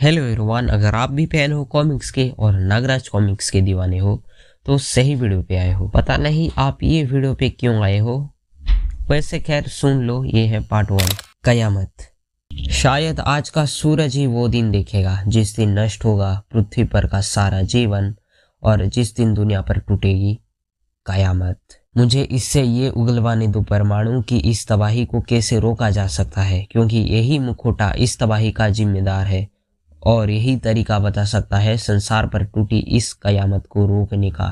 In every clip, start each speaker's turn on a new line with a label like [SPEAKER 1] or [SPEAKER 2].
[SPEAKER 1] Hello everyone, अगर आप भी फैन हो कॉमिक्स के और नागराज कॉमिक्स के दीवाने हो तो सही वीडियो पे आए हो। पता नहीं आप ये वीडियो पे क्यों आए हो, वैसे खैर सुन लो। ये है पार्ट 1, कयामत। शायद आज का सूरज ही वो दिन देखेगा जिस दिन नष्ट होगा पृथ्वी पर का सारा जीवन और जिस दिन दुनिया पर टूटेगी कयामत। मुझे इससे ये उगलवाने दो परमाणु की इस तबाही को कैसे रोका जा सकता है, क्योंकि यही मुखौटा इस तबाही का जिम्मेदार है और यही तरीका बता सकता है संसार पर टूटी इस कयामत को रोकने का।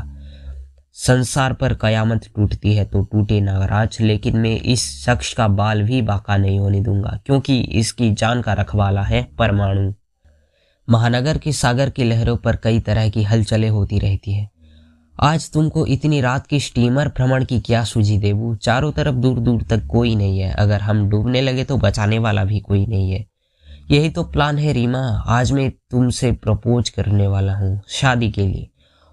[SPEAKER 1] संसार पर कयामत टूटती है तो टूटे नागराज, लेकिन मैं इस शख्स का बाल भी बाका नहीं होने दूंगा, क्योंकि इसकी जान का रखवाला है परमाणु। महानगर के सागर की लहरों पर कई तरह की हलचलें होती रहती है। आज तुमको इतनी रात की स्टीमर भ्रमण की क्या सूझी देवू? चारों तरफ दूर दूर तक कोई नहीं है। अगर हम डूबने लगे तो बचाने वाला भी कोई नहीं है। यही तो प्लान है रीमा। आज मैं तुमसे प्रपोज करने वाला हूँ शादी के लिए,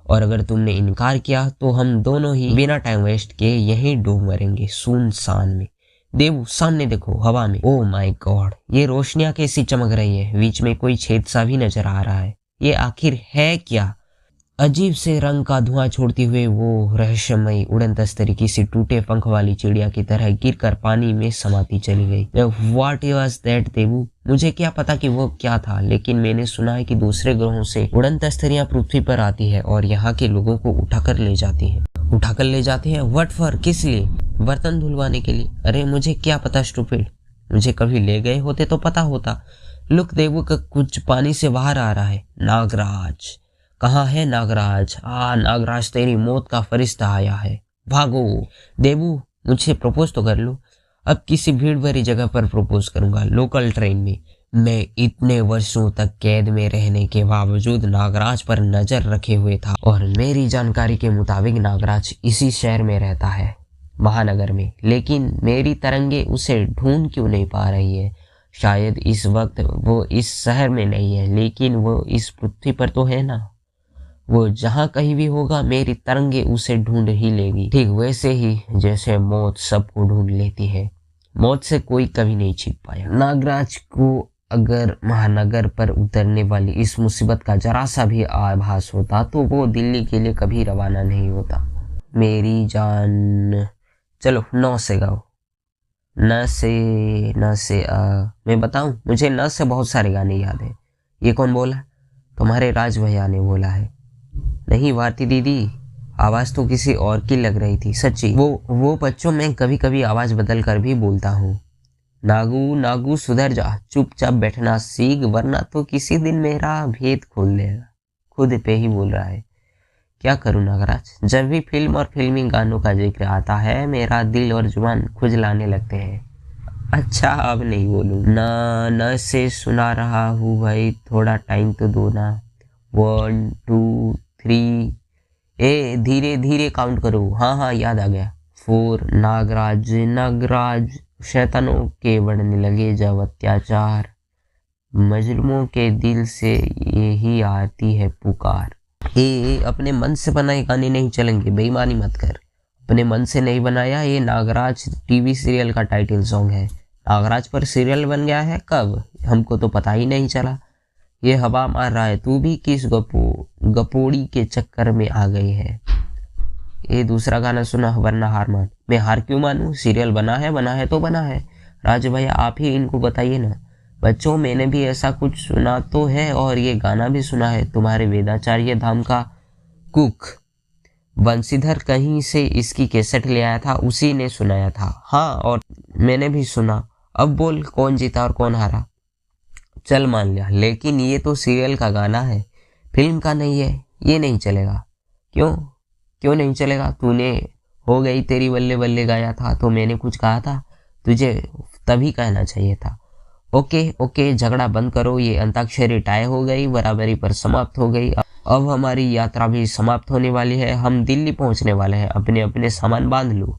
[SPEAKER 1] और अगर तुमने इनकार किया तो हम दोनों ही बिना टाइम वेस्ट किए यहीं डूब मरेंगे सुनसान में। देवू सामने देखो, हवा में। ओह माय गॉड, ये रोशनियां कैसी चमक रही है। बीच में कोई छेद सा भी नजर आ रहा है। ये आखिर है क्या? अजीब से रंग का धुआं छोड़ती हुए वो रहस्यमयी उड़न तस्तरी किसी टूटे पंख वाली चिड़िया की तरह गिरकर पानी में समाती चली गई। व्हाट वाज दैट देवू? मुझे क्या पता कि वो क्या था, लेकिन मैंने सुना है कि दूसरे ग्रहों से उड़न तस्तरियां पृथ्वी पर आती है और यहाँ के लोगों को उठाकर ले जाती हैं। उठाकर ले जाती हैं? What for? किस लिए? बर्तन धुलवाने के लिए। अरे मुझे क्या पता स्टूपिड, मुझे कभी ले गए होते तो पता होता। लुक देवू का कुछ पानी से बाहर आ रहा है। नागराज कहाँ है? नागराज, नागराज तेरी मौत का फरिश्ता आया है, भागो। देवू मुझे प्रपोज तो कर लो। अब किसी भीड़ भरी जगह पर प्रपोज करूंगा, लोकल ट्रेन में। मैं इतने वर्षों तक कैद में रहने के बावजूद नागराज पर नजर रखे हुए था, और मेरी जानकारी के मुताबिक नागराज इसी शहर में रहता है, महानगर में। लेकिन मेरी तरंगे उसे ढूंढ क्यों नहीं पा रही है? शायद इस वक्त वो इस शहर में नहीं है, लेकिन वो इस पृथ्वी पर तो है ना। वो जहां कहीं भी होगा मेरी तरंगे उसे ढूंढ ही लेगी, ठीक वैसे ही जैसे मौत सबको ढूंढ लेती है। मौत से कोई कभी नहीं छिप पाया। नागराज को अगर महानगर पर उतरने वाली इस मुसीबत का जरा सा भी आभास होता तो वो दिल्ली के लिए कभी रवाना नहीं होता। मेरी जान, चलो 9 से गाओ। न से मैं बताऊं, मुझे न से बहुत सारे गाने याद है। ये कौन बोला? तुम्हारे राज भैया ने बोला है। नहीं भारती दीदी, आवाज तो किसी और की लग रही थी सच्ची। वो बच्चों में कभी कभी आवाज बदल कर भी बोलता हूँ। नागू नागू सुधर जा, चुपचाप बैठना सीख, वरना तो किसी दिन मेरा भेद खोल देगा। खुद पे ही बोल रहा है। क्या करूँ नागराज, जब भी फिल्म और फिल्मी गानों का जिक्र आता है मेरा दिल और जुबान खुजलाने लगते हैं। अच्छा अब नहीं बोलूँ। न से सुना रहा हूँ भाई, थोड़ा टाइम तो दो ना। 1 2 3, ए धीरे धीरे काउंट करो। हाँ याद आ गया। 4। नागराज शैतानों के बढ़ने लगे जब अत्याचार, मजलूमों के दिल से यही आती है पुकार। अपने मन से बनाए गाने नहीं चलेंगे, बेईमानी मत कर। अपने मन से नहीं बनाया। ये नागराज टीवी सीरियल का टाइटल सॉन्ग है। नागराज पर सीरियल बन गया है कब? हमको तो पता ही नहीं चला। ये हवा मार रहा है, तू भी किस गपोड़ी के चक्कर में आ गई है। ये दूसरा गाना सुना वरना हार मान। मैं हार क्यों मानूं? सीरियल बना है तो बना है। राज भैया आप ही इनको बताइए ना। बच्चों मैंने भी ऐसा कुछ सुना तो है, और ये गाना भी सुना है। तुम्हारे वेदाचार्य धाम का कुक बंसीधर कहीं से इसकी कैसेट ले आया था, उसी ने सुनाया था। हाँ और मैंने भी सुना। अब बोल कौन जीता और कौन हारा? चल मान लिया, लेकिन ये तो सीरियल का गाना है, फिल्म का नहीं है। ये नहीं चलेगा। क्यों नहीं चलेगा? तूने हो गई तेरी बल्ले बल्ले गाया था तो मैंने कुछ कहा था? तुझे तभी कहना चाहिए था। ओके झगड़ा बंद करो। ये अंताक्षरी टाई हो गई, बराबरी पर समाप्त हो गई। अब हमारी यात्रा भी समाप्त होने वाली है। हम दिल्ली पहुंचने वाले हैं। अपने अपने सामान बांध लो,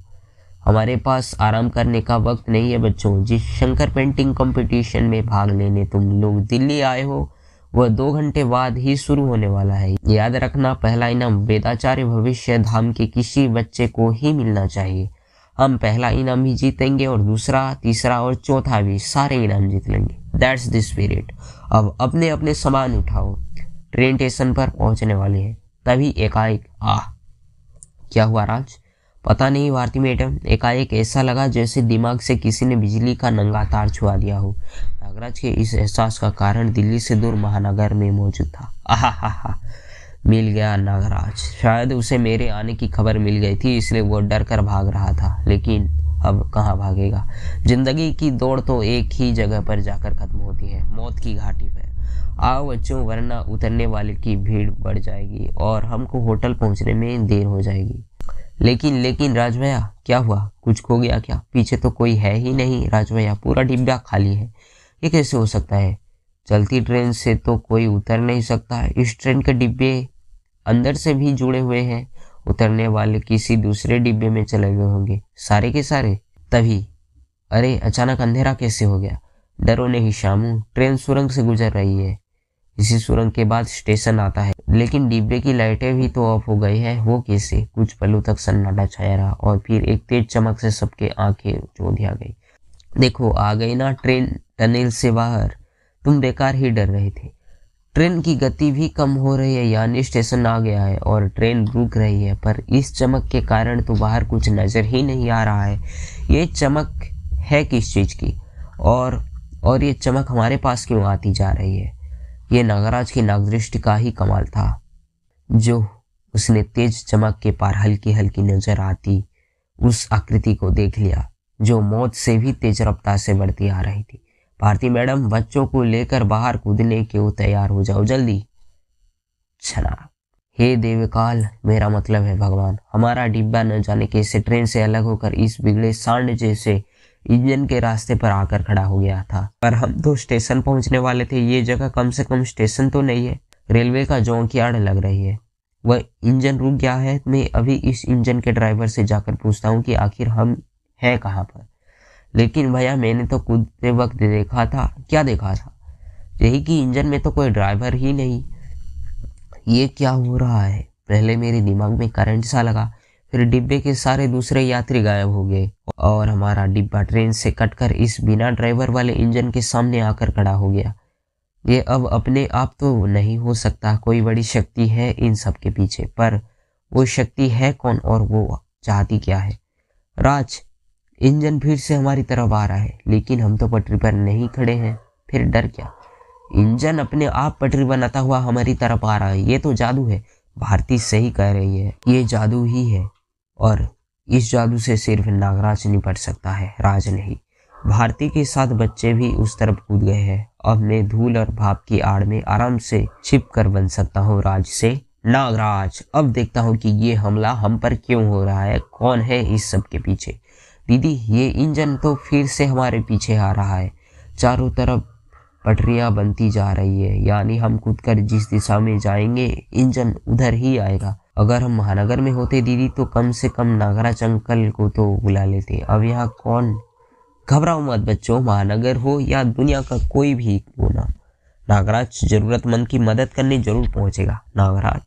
[SPEAKER 1] हमारे पास आराम करने का वक्त नहीं है बच्चों। जिस शंकर पेंटिंग कंपटीशन में भाग लेने तुम लोग दिल्ली आए हो वह 2 घंटे बाद ही शुरू होने वाला है। याद रखना, पहला इनाम वेदाचार्य भविष्य धाम के किसी बच्चे को ही मिलना चाहिए। हम पहला इनाम भी जीतेंगे और दूसरा, तीसरा और चौथा भी सारे इनाम जीत लेंगे। That's the spirit. अब अपने अपने सामान उठाओ, ट्रेन स्टेशन पर पहुंचने वाले हैं। तभी एकाएक क्या हुआ राज? पता नहीं भारती मैडम, एकाएक ऐसा लगा जैसे दिमाग से किसी ने बिजली का नंगा तार छुआ दिया हो। नागराज के इस एहसास का कारण दिल्ली से दूर महानगर में मौजूद था। आहा, मिल गया नागराज। शायद उसे मेरे आने की खबर मिल गई थी, इसलिए वो डर कर भाग रहा था। लेकिन अब कहाँ भागेगा? जिंदगी की दौड़ तो एक ही जगह पर जाकर खत्म होती है, मौत की घाटी पर। आओ बच्चों, वरना उतरने वाले की भीड़ बढ़ जाएगी और हमको होटल पहुंचने में देर हो जाएगी। लेकिन राज भैया, क्या हुआ? कुछ खो गया क्या? पीछे तो कोई है ही नहीं राज भैया, पूरा डिब्बा खाली है। ये कैसे हो सकता है? चलती ट्रेन से तो कोई उतर नहीं सकता है। इस ट्रेन के डिब्बे अंदर से भी जुड़े हुए हैं। उतरने वाले किसी दूसरे डिब्बे में चले गए होंगे सारे के सारे। तभी अरे अचानक अंधेरा कैसे हो गया? डरो नहीं शामू, ट्रेन सुरंग से गुजर रही है। इसी सुरंग के बाद स्टेशन आता है। लेकिन डिब्बे की लाइटें भी तो ऑफ हो गई है, वो कैसे? कुछ पलों तक सन्नाटा छाया रहा और फिर एक तेज चमक से सबके आंखें चौंधिया गई। देखो आ गई ना ट्रेन टनल से बाहर। तुम बेकार ही डर रहे थे। ट्रेन की गति भी कम हो रही है, यानी स्टेशन आ गया है और ट्रेन रुक रही है। पर इस चमक के कारण तो बाहर कुछ नजर ही नहीं आ रहा है। ये चमक है किस चीज की? और ये चमक हमारे पास क्यों आती जा रही है? ये नागराज की नागदृष्टि का ही कमाल था, जो उसने तेज चमक के पार हल्की हल्की नजर आती उस आकृति को देख लिया, जो मौत से भी तेज रफ्तार से बढ़ती आ रही थी। भारती मैडम, बच्चों को लेकर बाहर कूदने के तैयार हो जाओ जल्दी। छना, हे देवकाल, मेरा मतलब है भगवान, हमारा डिब्बा न जाने कैसे ट्रेन से अलग होकर इस बिगड़े सांड जैसे इंजन के रास्ते पर आकर खड़ा हो गया था। पर हम तो स्टेशन पहुंचने वाले थे। ये जगह कम से कम स्टेशन तो नहीं है, रेलवे का जॉन्कयार्ड लग रही है। वह इंजन रुक गया है। मैं अभी इस इंजन के ड्राइवर से जाकर पूछता हूँ कि आखिर हम हैं कहाँ पर। लेकिन भैया, मैंने तो कूदते वक्त देखा था। क्या देखा था? यही कि इंजन में तो कोई ड्राइवर ही नहीं। ये क्या हो रहा है? पहले मेरे दिमाग में करंट सा लगा, फिर डिब्बे के सारे दूसरे यात्री गायब हो गए और हमारा डिब्बा ट्रेन से कटकर इस बिना ड्राइवर वाले इंजन के सामने आकर खड़ा हो गया। ये अब अपने आप तो नहीं हो सकता, कोई बड़ी शक्ति है इन सब के पीछे। पर वो शक्ति है कौन और वो चाहती क्या है? राज, इंजन फिर से हमारी तरफ आ रहा है, लेकिन हम तो पटरी पर नहीं खड़े हैं। फिर डर क्या? इंजन अपने आप पटरी बनाता हुआ हमारी तरफ आ रहा है। ये तो जादू है। भारती सही कह रही है, ये जादू ही है और इस जादू से सिर्फ नागराज निपट सकता है, राज नहीं। भारती के साथ बच्चे भी उस तरफ कूद गए हैं। अब मैं धूल और भाप की आड़ में आराम से छिप कर बन सकता हूँ राज से नागराज। अब देखता हूँ कि ये हमला हम पर क्यों हो रहा है, कौन है इस सब के पीछे। दीदी, ये इंजन तो फिर से हमारे पीछे आ रहा है। चारों तरफ पटरियां बनती जा रही है, यानी हम कूदकर जिस दिशा में जाएंगे इंजन उधर ही आएगा। अगर हम महानगर में होते दीदी, तो कम से कम नागराज अंकल को तो बुला लेते। अब यहाँ कौन? घबराओ मत बच्चों, महानगर हो या दुनिया का कोई भी कोना, नागराज जरूरतमंद की मदद करने जरूर पहुंचेगा। नागराज,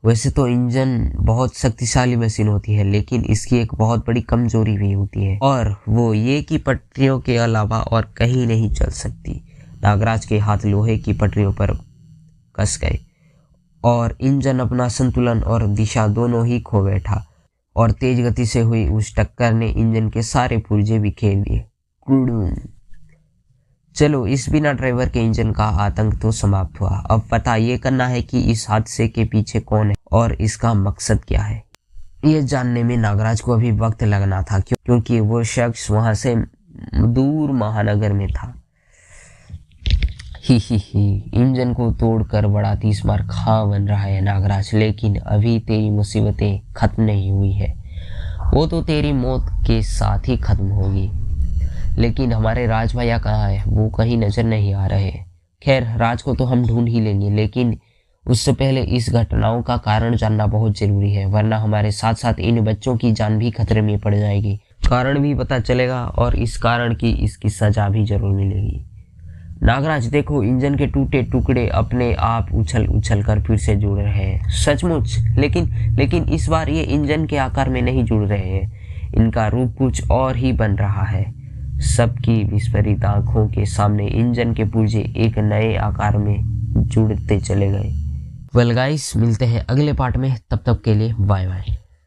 [SPEAKER 1] वैसे तो इंजन बहुत शक्तिशाली मशीन होती है, लेकिन इसकी एक बहुत बड़ी कमजोरी भी होती है, और वो ये कि पटरियों के अलावा और कहीं नहीं चल सकती। नागराज के हाथ लोहे की पटरियों पर कस गए और इंजन अपना संतुलन और दिशा दोनों ही खो बैठा और तेज गति से हुई उस टक्कर ने इंजन के सारे पुर्जे बिखेर दिए। चलो, इस बिना ड्राइवर के इंजन का आतंक तो समाप्त हुआ। अब पता ये करना है कि इस हादसे के पीछे कौन है और इसका मकसद क्या है। ये जानने में नागराज को अभी वक्त लगना था, क्योंकि वो शख्स वहां से दूर महानगर में था। ही इंजन को तोड़कर बड़ा 30 बार खां बन रहा है नागराज, लेकिन अभी तेरी मुसीबतें खत्म नहीं हुई है। वो तो तेरी मौत के साथ ही खत्म होगी। लेकिन हमारे राज भैया कहाँ है? वो कहीं नजर नहीं आ रहे। खैर, राज को तो हम ढूंढ ही लेंगे, लेकिन उससे पहले इस घटनाओं का कारण जानना बहुत जरूरी है, वरना हमारे साथ साथ इन बच्चों की जान भी खतरे में पड़ जाएगी। कारण भी पता चलेगा और इस कारण की इसकी सजा भी जरूर मिलेगी। नागराज देखो, इंजन के टूटे टुकड़े अपने आप उछल उछल कर फिर से जुड़ रहे हैं। सचमुच? लेकिन इस बार ये इंजन के आकार में नहीं जुड़ रहे हैं, इनका रूप कुछ और ही बन रहा है। सबकी विस्फोरित आंखों के सामने इंजन के पुर्जे एक नए आकार में जुड़ते चले गए। वेल गाइस, मिलते हैं अगले पार्ट में, तब तक के लिए बाय बाय।